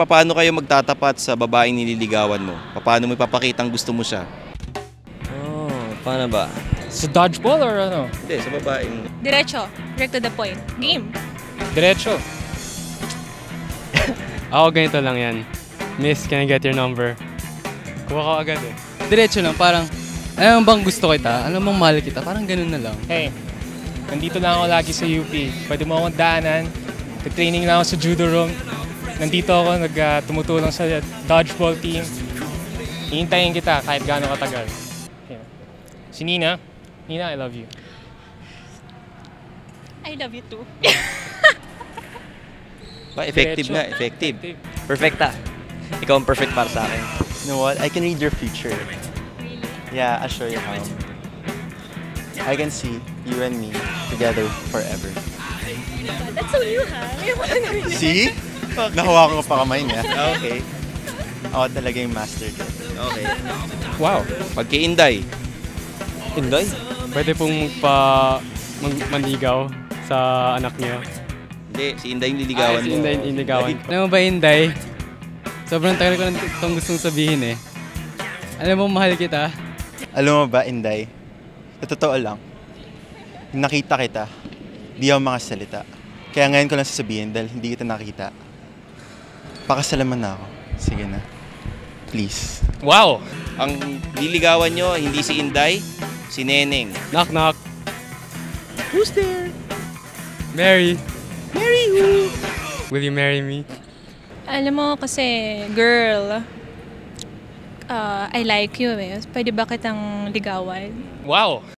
paano kayo magtatapat sa babaeng nililigawan mo? Paano mo ipapakitang gusto mo siya? Oh, paano ba? Sa dodgeball or ano? Hindi, sa babaeng... Diretso. Direct to the point. Game. Diretso. Ako ganito lang yan. Miss, can I get your number? Kuha ko agad eh. Diretso lang, parang, alam bang gusto kita? Alam bang mahal kita? Parang ganun na lang. Hey, nandito lang ako lagi sa UP. Pwede mo akong daanan. Training lang ako sa judo room. Nandito ako tumutulong sa dodgeball team. Hihintayin kita kahit gaano katagal. Yeah. Si Nina. Nina, I love you. I love you too. Effective Diretso. nga, effective. Perfecta. Ikaw ang perfect para sa akin. You know what? I can read your future. Yeah, I'll show you how. I can see you and me together forever. That's so you, ha? See? Nahawakan ko pa kamay niya. Okay. Ako talaga yung master ko. Okay. Wow. Pagka-Inday. Inday? Pwede pong manligaw sa anak niya. Hindi, si Inday yung liligawan Si mo. Inday, inigawan. Alam mo ba, Inday? Sobrang tagal ko na itong gustong sabihin eh. Alam mo, mahal kita. Alam mo ba, Inday? Sa totoo lang, nung nakita kita, di ako makasalita. Kaya ngayon ko lang sasabihin dahil hindi kita nakita. Pakasalaman na ako. Sige na. Please. Wow. Ang liligawan nyo, hindi si Inday, si Neneng. Knock knock. Who's there? Mary. Marry who? Will you marry me? Alam mo kasi, girl, I like you eh. Pwede ba kitang ligawan? Wow.